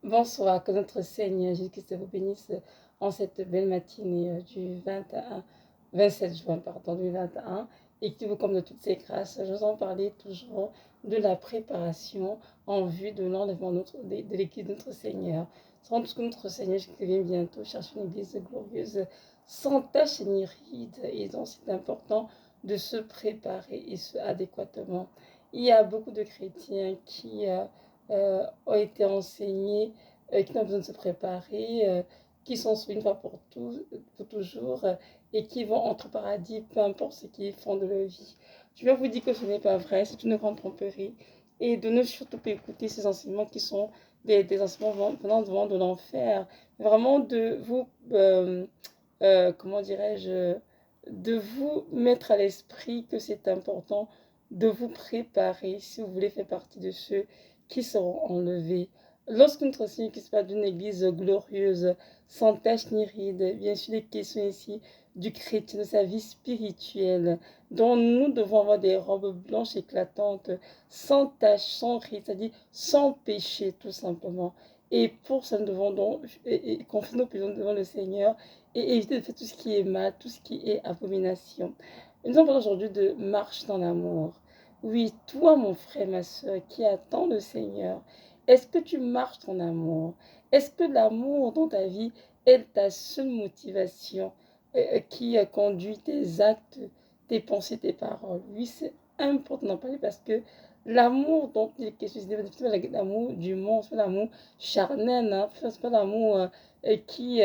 Bonsoir, que notre Seigneur Jésus-Christ vous bénisse en cette belle matinée du 27 juin, pardon, du 21, et qui vous comble de toutes ses grâces. Je vous en parlais toujours de la préparation en vue de l'enlèvement de l'Église de notre Seigneur. Sans doute que notre Seigneur qui vient bientôt chercher une Église glorieuse, sans tache ni ride, et donc c'est important de se préparer et ce adéquatement. Il y a beaucoup de chrétiens qui ont été enseignés, qui n'ont besoin de se préparer, qui sont soumis une fois pour toujours, et qui vont entre paradis, peu importe ce qu'ils font de leur vie. Je vais vous dire que ce n'est pas vrai, c'est une grande tromperie, et de ne surtout pas écouter ces enseignements qui sont des enseignements venant de l'enfer, vraiment de vous, comment dirais-je, de vous mettre à l'esprit que c'est important de vous préparer si vous voulez faire partie de ceux qui seront enlevés. Lorsque notre Seigneur qui se parle d'une église glorieuse, sans tache ni ride, bien sûr, les questions ici du chrétien, de sa vie spirituelle, dont nous devons avoir des robes blanches éclatantes, sans tache, sans ride, c'est-à-dire sans péché, tout simplement. Et pour ça, nous devons donc confier nos péchés devant le Seigneur et éviter de faire tout ce qui est mal, tout ce qui est abomination. Nous allons parler aujourd'hui de marche dans l'amour. Oui, toi, mon frère, ma soeur, qui attend le Seigneur, est-ce que tu marches en amour? Est-ce que l'amour dans ta vie est ta seule motivation qui conduit tes actes, tes pensées, tes paroles? Oui, c'est important d'en parler parce que l'amour dont il est question, c'est pas l'amour du monde, c'est pas l'amour charnel, hein, c'est pas l'amour qui,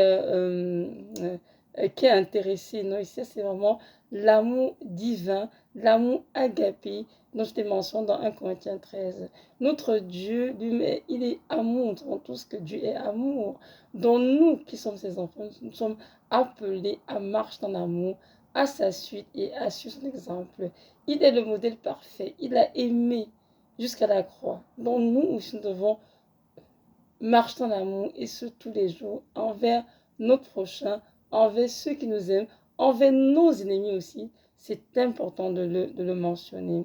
qui est intéressé. Non, ici, c'est vraiment l'amour divin, l'amour agapé, dont je t'ai mentionné dans 1 Corinthiens 13. Notre Dieu, lui, il est amour. Nous savons tous que Dieu est amour. Donc nous qui sommes ses enfants, nous sommes appelés à marcher dans l'amour, à sa suite et à suivre son exemple. Il est le modèle parfait. Il a aimé jusqu'à la croix. Donc nous aussi, nous devons marcher dans l'amour et ce tous les jours envers notre prochain, envers ceux qui nous aiment, envers nos ennemis aussi. C'est important de le mentionner.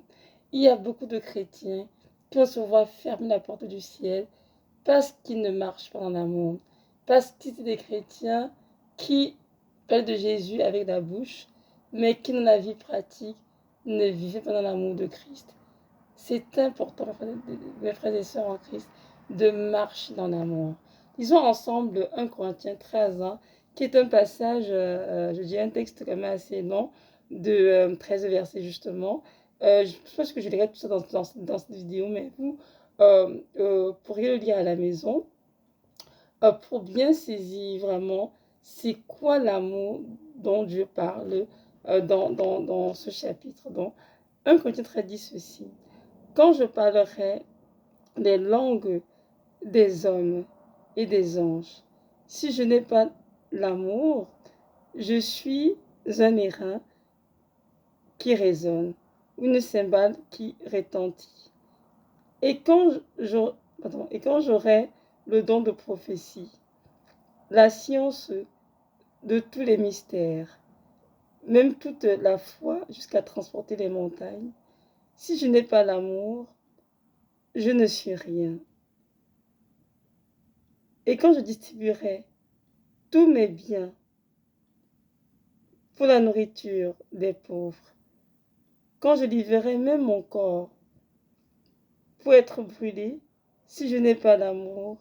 Il y a beaucoup de chrétiens qui vont se voir fermer la porte du ciel parce qu'ils ne marchent pas dans l'amour. Parce qu'ils sont des chrétiens qui parlent de Jésus avec la bouche, mais qui dans la vie pratique ne vivent pas dans l'amour de Christ. C'est important, mes frères et sœurs en Christ, de marcher dans l'amour. Lisons ensemble 1 Corinthiens 13, hein, qui est un passage, je dirais un texte quand même assez long, de 13 versets justement. Je pense que je lirai tout ça dans cette vidéo, mais vous pourriez le lire à la maison pour bien saisir vraiment c'est quoi l'amour dont Dieu parle dans ce chapitre. Donc, 1 Corinthiens 13 dit ceci. Quand je parlerai les langues des hommes et des anges, si je n'ai pas l'amour, je suis un airain qui résonne, une cymbale qui retentit. Et quand j'aurai le don de prophétie, la science de tous les mystères, même toute la foi jusqu'à transporter les montagnes, si je n'ai pas l'amour, je ne suis rien. Et quand je distribuerai tous mes biens pour la nourriture des pauvres, quand je livrerai même mon corps pour être brûlé, si je n'ai pas l'amour,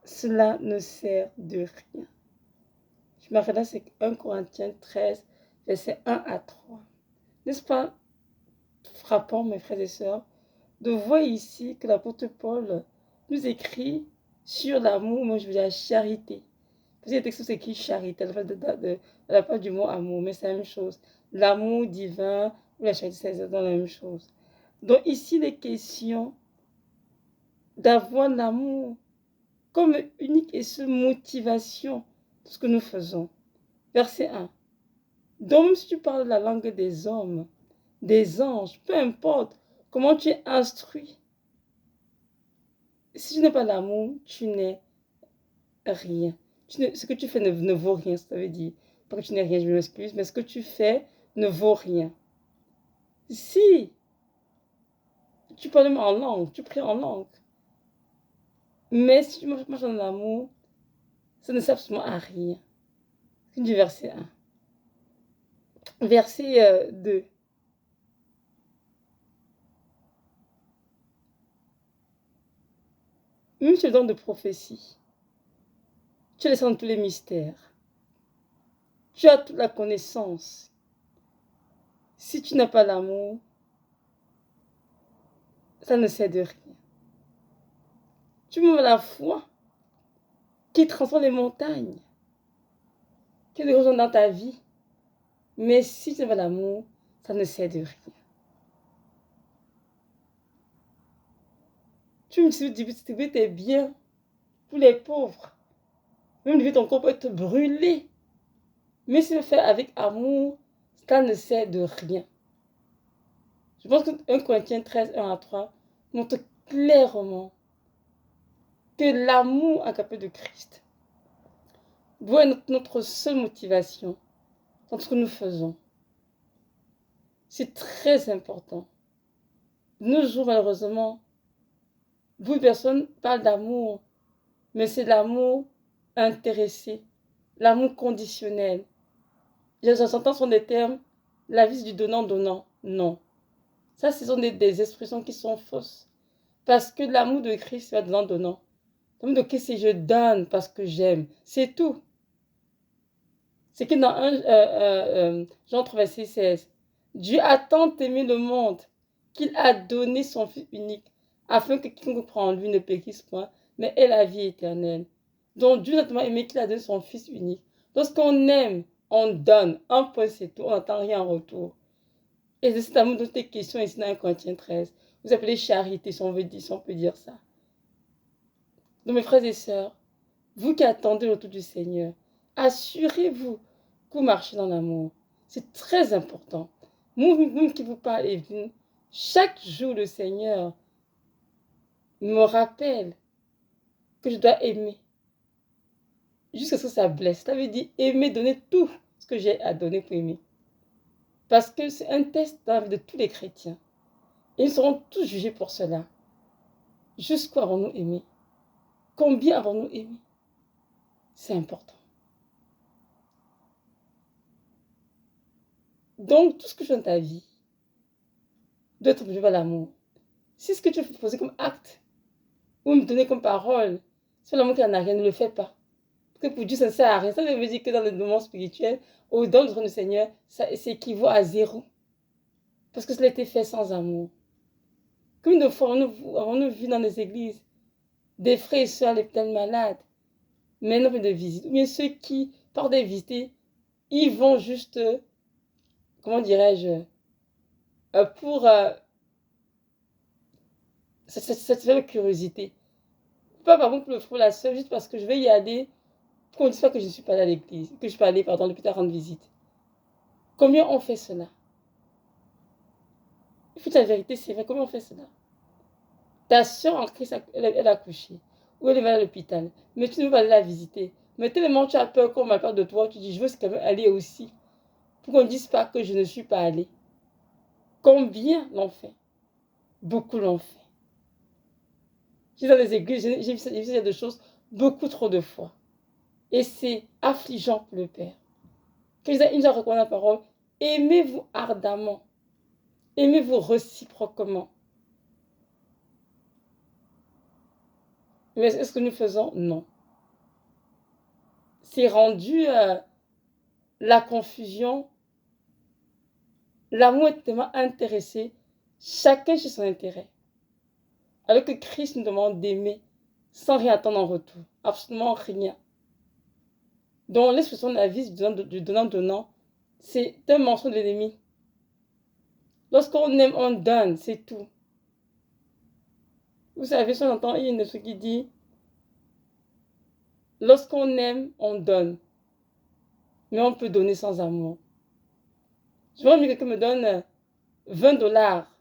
cela ne sert de rien. Je m'arrête là, c'est 1 Corinthiens 13, versets 1 à 3. N'est-ce pas frappant, mes frères et sœurs, de voir ici que l'apôtre Paul nous écrit sur l'amour, moi je veux dire la charité. Parce que les textes c'est écrit charité, elle n'a pas du mot amour, mais c'est la même chose. L'amour divin ou la charité, c'est dans la même chose. Donc ici, il est question d'avoir l'amour comme unique et seule motivation de ce que nous faisons. Verset 1. Donc si tu parles la langue des hommes, des anges, peu importe comment tu es instruit, si tu n'as pas l'amour, tu n'es rien. Ce que tu fais ne vaut rien, ça veut dire. Pas que tu n'es rien, je m'excuse, mais ce que tu fais ne vaut rien. Si tu parles en langue, tu pries en langue, Mais si tu marches dans l'amour, ça ne sert absolument à rien. C'est du verset 1. Verset 2. Même sur le don de prophétie, tu as dans tous les mystères. Tu as toute la connaissance. Si tu n'as pas l'amour, ça ne sert de rien. Tu m'as la foi qui transforme les montagnes, qui est de dans ta vie. Mais si tu n'as pas l'amour, ça ne sert de rien. Tu me distribuer tes biens pour les pauvres. Même ton corps peut être brûlé. Mais si tu le fais avec amour, ça ne sert de rien. Je pense que 1 Corinthiens 13, 1 à 3 montre clairement que l'amour agapé de Christ doit être notre seule motivation dans ce que nous faisons. C'est très important. De nos jours, malheureusement, beaucoup de personnes parlent d'amour, mais c'est l'amour intéressé, l'amour conditionnel. J'entends sur des termes, la vie du donnant-donnant. Non. Ça, ce sont des expressions qui sont fausses. Parce que l'amour de Christ, c'est donnant-donnant. L'amour de Christ, c'est je donne parce que j'aime. C'est tout. C'est que dans Jean 3, verset 16, Dieu a tant aimé le monde qu'il a donné son Fils unique, afin que quiconque croit en lui ne périsse point, mais ait la vie éternelle. Donc Dieu a tellement aimé qu'il a donné son Fils unique. Lorsqu'on aime, on donne. Un point, c'est tout. On n'attend rien en retour. Et c'est cet amour dont il est question ici dans 1 Corinthiens 13. Vous appelez charité, si on peut dire ça. Donc mes frères et sœurs, vous qui attendez le retour du Seigneur, assurez-vous que vous marchez dans l'amour. C'est très important. Moi qui vous parle, chaque jour le Seigneur me rappelle que je dois aimer. Jusqu'à ce que ça blesse. Ça veut dire aimer, donner tout ce que j'ai à donner pour aimer. Parce que c'est un test dans la vie de tous les chrétiens. Et ils seront tous jugés pour cela. Jusqu'où avons-nous aimé? Combien avons-nous aimé? C'est important. Donc, tout ce que tu fais dans ta vie doit être obligé par l'amour. Si ce que tu veux poser comme acte ou me donner comme parole, c'est l'amour qui en a rien, ne le fais pas. Parce que pour Dieu, ça ne sert à rien. Ça veut dire que dans le moment spirituel, ou dans le trône du Seigneur, ça équivaut à 0. Parce que cela a été fait sans amour. Combien de fois avons-nous vu dans les églises des frères et sœurs les peut-être malades, mais non plus de visite. Ou bien ceux qui, par des visites, ils vont juste, comment dirais-je, pour satisfaire leur curiosité. Pas par exemple pour le frère ou la sœur, juste parce que je vais y aller, pour qu'on ne dise pas que je ne suis pas allée à l'église, que je suis pas allée, pardon, l'hôpital rendre visite. Combien on fait cela? Il faut dire la vérité, c'est vrai, combien on fait cela? Ta sœur en Christ, elle a accouché, ou elle va à l'hôpital, mais tu ne veux pas aller la visiter. Mais tellement tu as peur qu'on m'a peur de toi, tu dis, je veux quand même aller aussi, pour qu'on ne dise pas que je ne suis pas allée. Combien l'ont fait? Beaucoup l'ont fait. J'ai dans les églises, j'ai vu ces choses beaucoup trop de fois. Et c'est affligeant pour le Père. Il nous a recommandé la parole, aimez-vous ardemment, aimez-vous réciproquement. Mais est-ce que nous faisons? Non. C'est rendu la confusion. L'amour est tellement intéressé, chacun chez son intérêt. Alors que Christ nous demande d'aimer sans rien attendre en retour. Absolument rien. Donc l'expression de la vie du donnant-donnant, c'est un mensonge de l'ennemi. Lorsqu'on aime, on donne, c'est tout. Vous savez, si on entend, il y a une chose qui dit, lorsqu'on aime, on donne. Mais on peut donner sans amour. Je vois mieux que quelqu'un me donne 20 dollars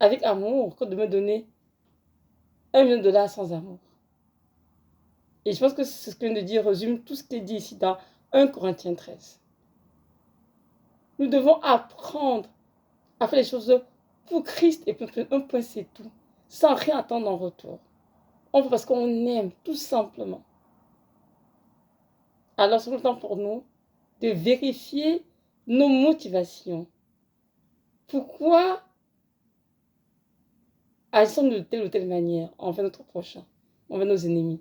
avec amour que de me donner 1 million de dollars sans amour. Et je pense que ce que je viens de dire résume tout ce qui est dit ici dans 1 Corinthiens 13. Nous devons apprendre à faire les choses pour Christ et pour un point, c'est tout. sans rien attendre en retour. On fait parce qu'on aime, tout simplement. Alors c'est le temps pour nous de vérifier nos motivations. Pourquoi agissons-nous de telle ou telle manière envers notre prochain, envers nos ennemis?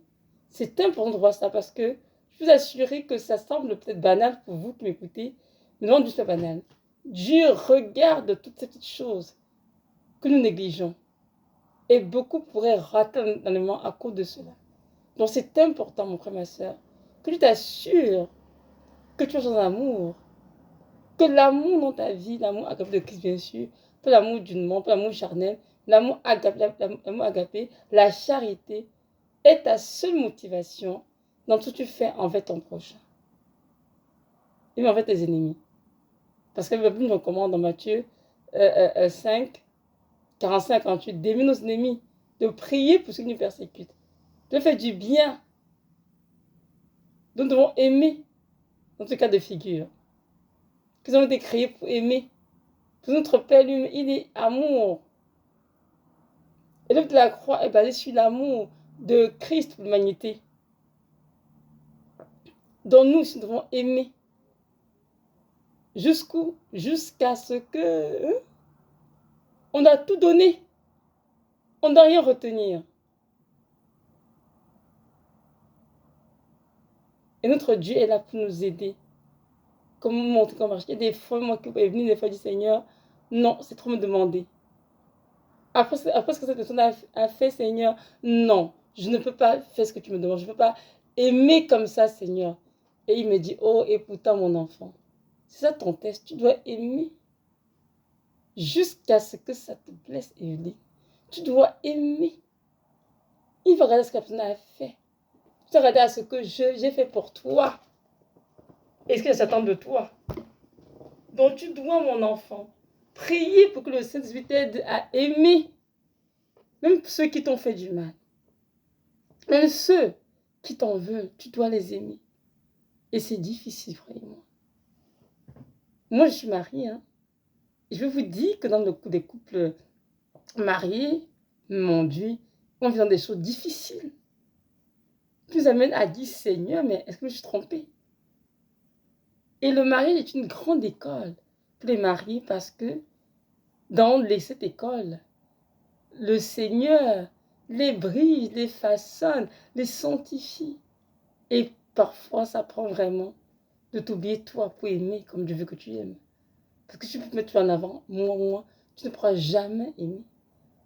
C'est important de voir ça parce que je vous assurer que ça semble peut-être banal pour vous qui m'écoutez, mais non du tout banal. Dieu regarde toutes ces petites choses que nous négligeons. Et beaucoup pourraient rater dans le monde à cause de cela. Donc c'est important, mon frère, ma soeur, que tu t'assures que tu es en amour, que l'amour dans ta vie, l'amour agapé de Christ, bien sûr, pas l'amour d'une mort, pas l'amour charnel, l'amour agapé, la charité est ta seule motivation dans tout ce que tu fais envers ton prochain. Et envers tes ennemis. Parce que la Bible nous recommande dans Matthieu 5, 45-48, d'aimer nos ennemis, de prier pour ceux qui nous persécutent, de faire du bien. Nous devons aimer, dans ce cas de figure. Nous avons été créés pour aimer. Pour notre Père, lui, il est amour. Et l'œuvre de la croix est basée sur l'amour de Christ pour l'humanité. Donc nous devons aimer. Jusqu'où? Jusqu'à ce que on a tout donné. On ne doit rien retenir. Et notre Dieu est là pour nous aider. Comment montrer comment marcher? Il y a des fois, moi qui est venu des fois du Seigneur, non, c'est trop me demander. Après ce que cette personne a fait, Seigneur, non, je ne peux pas faire ce que tu me demandes. Je ne peux pas aimer comme ça, Seigneur. Et il me dit, oh, et pourtant, mon enfant, c'est ça ton test, tu dois aimer. Jusqu'à ce que ça te blesse, Evelyne. Tu dois aimer. Il va regarder ce que la personne a fait. Tu vas regarder à ce que j'ai fait pour toi. Et ce que j'attends de toi. Donc tu dois, mon enfant, prier pour que le Saint-Esprit t'aide à aimer. Même ceux qui t'ont fait du mal. Même ceux qui t'en veulent, tu dois les aimer. Et c'est difficile, frère et moi. Moi, je suis mariée. Hein. Et je vous dis que dans des couples mariés, mon Dieu, on vit dans des choses difficiles. Qui nous amènent à dire, Seigneur, mais est-ce que je suis trompée? Et le mariage est une grande école pour les mariés parce que dans cette école, le Seigneur les brise, les façonne, les sanctifie. Et parfois, ça prend vraiment de t'oublier toi pour aimer comme Dieu veut que tu aimes. Parce que tu peux te mettre en avant, moi, tu ne pourras jamais aimer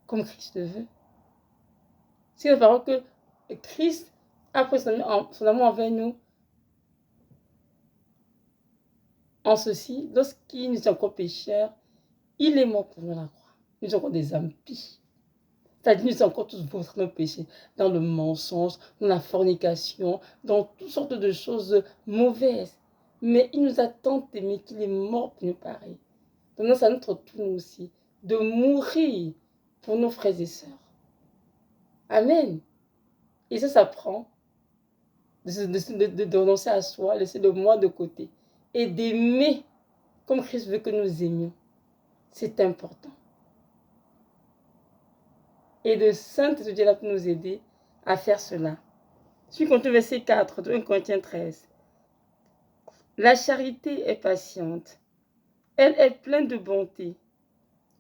comme Christ le veut. C'est la parole que Christ, après son amour envers nous, en ceci, lorsqu'il nous est encore pécheurs, il est mort pour nous à la croix. Nous sommes encore des impies. C'est-à-dire, nous sommes encore tous vautrés nos péchés, dans le mensonge, dans la fornication, dans toutes sortes de choses mauvaises. Mais il nous a tant aimés qu'il est mort pour nous pareil. Donc, c'est à notre tour aussi de mourir pour nos frères et sœurs. Amen. Et ça prend de renoncer à soi, laisser le moi de côté et d'aimer comme Christ veut que nous aimions. C'est important. Et de Saint Dieu là pour nous aider à faire cela. Je suis contre le verset 4 de 1 Corinthiens 13. La charité est patiente. Elle est pleine de bonté.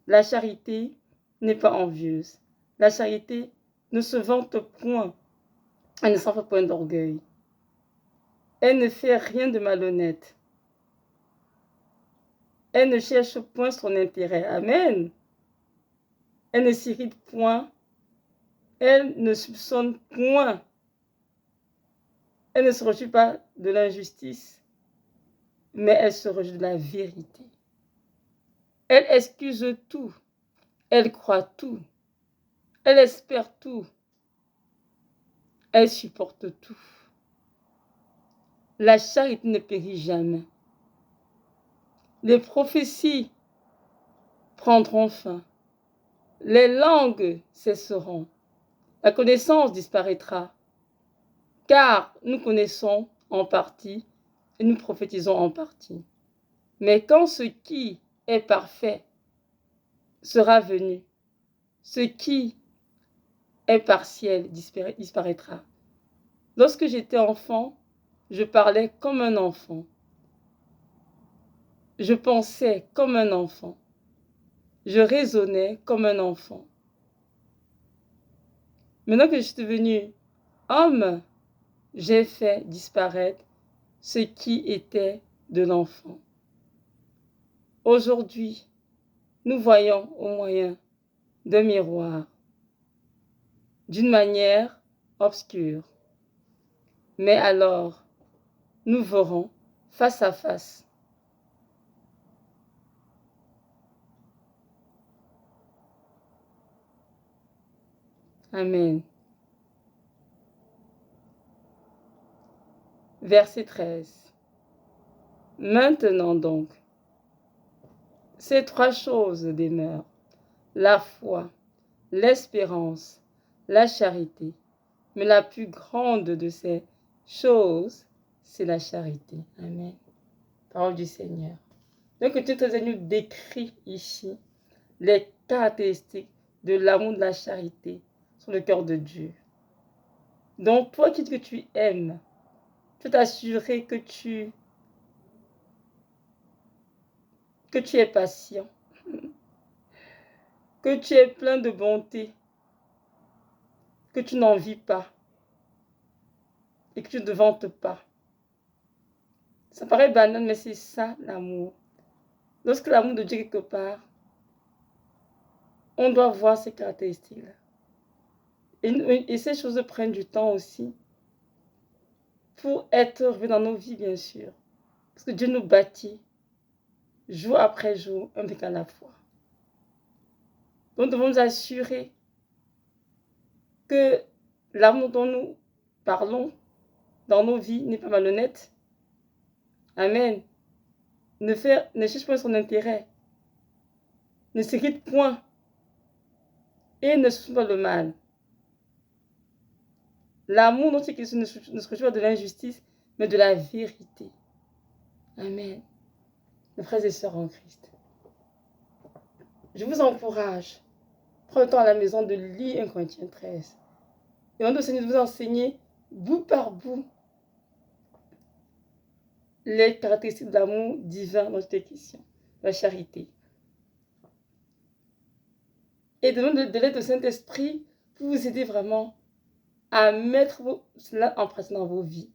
La charité n'est pas envieuse. La charité ne se vante point. Elle ne s'enfle point d'orgueil. Elle ne fait rien de malhonnête. Elle ne cherche point son intérêt. Amen. Elle ne s'irrite point. Elle ne soupçonne point. Elle ne se réjouit pas de l'injustice, mais elle se réjouit de la vérité. Elle excuse tout. Elle croit tout. Elle espère tout. Elle supporte tout. La charité ne périt jamais. Les prophéties prendront fin. Les langues cesseront. La connaissance disparaîtra. Car nous connaissons en partie et nous prophétisons en partie. Mais quand ce qui est parfait sera venu, ce qui impartiel disparaîtra. Lorsque j'étais enfant, je parlais comme un enfant. Je pensais comme un enfant. Je raisonnais comme un enfant. Maintenant que je suis devenu homme, j'ai fait disparaître ce qui était de l'enfant. Aujourd'hui, nous voyons au moyen d'un miroir, d'une manière obscure. Mais alors, nous verrons face à face. Amen. Verset 13. Maintenant donc, ces trois choses demeurent: la foi, l'espérance, la charité. Mais la plus grande de ces choses, c'est la charité. Amen. Parole du Seigneur. Donc, Dieu nous décrit ici les caractéristiques de l'amour, de la charité sur le cœur de Dieu. Donc, toi qui dis que tu aimes, tu t'assurer que tu es patient, que tu es plein de bonté, que tu n'envies pas et que tu ne te vantes pas. Ça paraît banal, mais c'est ça l'amour. Lorsque l'amour de Dieu est quelque part, on doit voir ces caractéristiques-là. Et ces choses prennent du temps aussi pour être revues dans nos vies, bien sûr. Parce que Dieu nous bâtit jour après jour, un peu à la fois. Donc, nous devons nous assurer que l'amour dont nous parlons dans nos vies n'est pas malhonnête. Amen. Ne cherche pas son intérêt. Ne s'irrite point. Et ne souffre pas le mal. L'amour, non, c'est qu'il ne se réjouit pas de l'injustice, mais de la vérité. Amen. Mes frères et sœurs en Christ, je vous encourage, prenez le temps à la maison de lire 1 Corinthiens 13. Et on doit vous enseigner bout par bout les caractéristiques de l'amour divin dans cette question, la charité. Et demandez de l'aide au Saint-Esprit pour vous aider vraiment à mettre cela en pratique dans vos vies.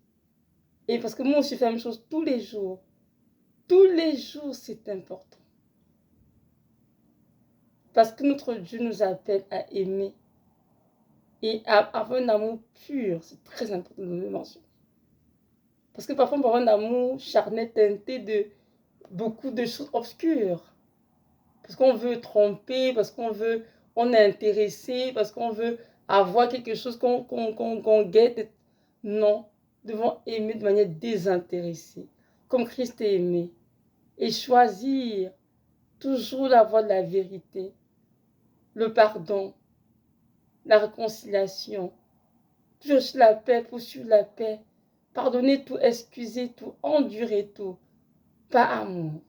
Et parce que moi aussi, je fais la même chose tous les jours. Tous les jours, c'est important. Parce que notre Dieu nous appelle à aimer et à avoir un amour pur. C'est très important de le mentionner. Parce que parfois, on peut avoir un amour charnel teinté de beaucoup de choses obscures. Parce qu'on veut tromper, parce on est intéressé, parce qu'on veut avoir quelque chose qu'on guette. Non, nous devons aimer de manière désintéressée, comme Christ est aimé. Et choisir toujours la voie de la vérité, le pardon, la réconciliation, toujours sur la paix, poursuivre la paix, pardonner tout, excuser tout, endurer tout, par amour.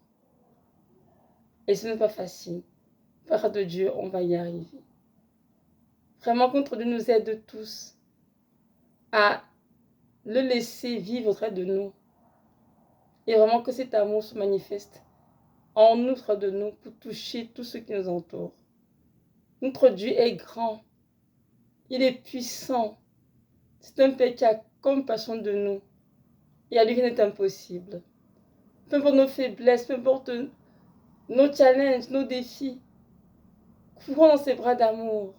Et ce n'est pas facile. Par de Dieu, on va y arriver. Vraiment, contre Dieu nous aide tous à le laisser vivre auprès de nous. Et vraiment que cet amour se manifeste en outre de nous pour toucher tous ceux qui nous entourent. Notre Dieu est grand. Il est puissant. C'est un Père qui a compassion de nous. Et à lui, rien n'est impossible. Peu importe nos faiblesses, peu importe nos challenges, nos défis, courons dans ses bras d'amour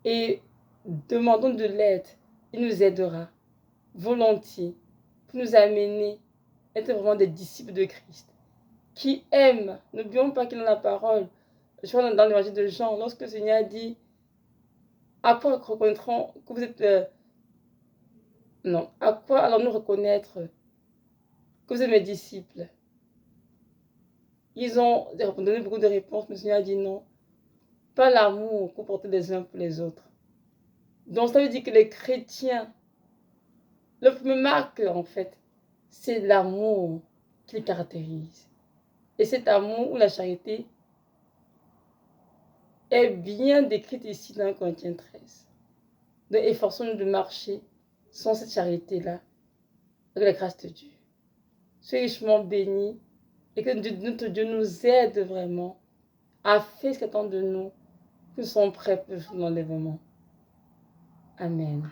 et demandons de l'aide. Il nous aidera volontiers pour nous amener à être vraiment des disciples de Christ qui aiment. N'oublions pas qu'il est dans la parole. Je crois dans l'évangile de Jean, lorsque le Seigneur a dit à quoi reconnaîtrons que vous êtes. Non, à quoi allons-nous reconnaître que vous êtes mes disciples? Ils ont donné beaucoup de réponses, mais le Seigneur a dit non. Pas l'amour que vous portez les uns pour les autres. Donc ça veut dire que les chrétiens, le premier marque en fait, c'est l'amour qui les caractérise. Et cet amour ou la charité est bien décrite ici dans 1 Corinthiens 13. Donc, efforçons-nous de marcher sans cette charité-là, avec la grâce de Dieu. Soyez richement bénis et que notre Dieu nous aide vraiment à faire ce qu'attend de nous, que nous soyons prêts pour l'enlèvement. Amen.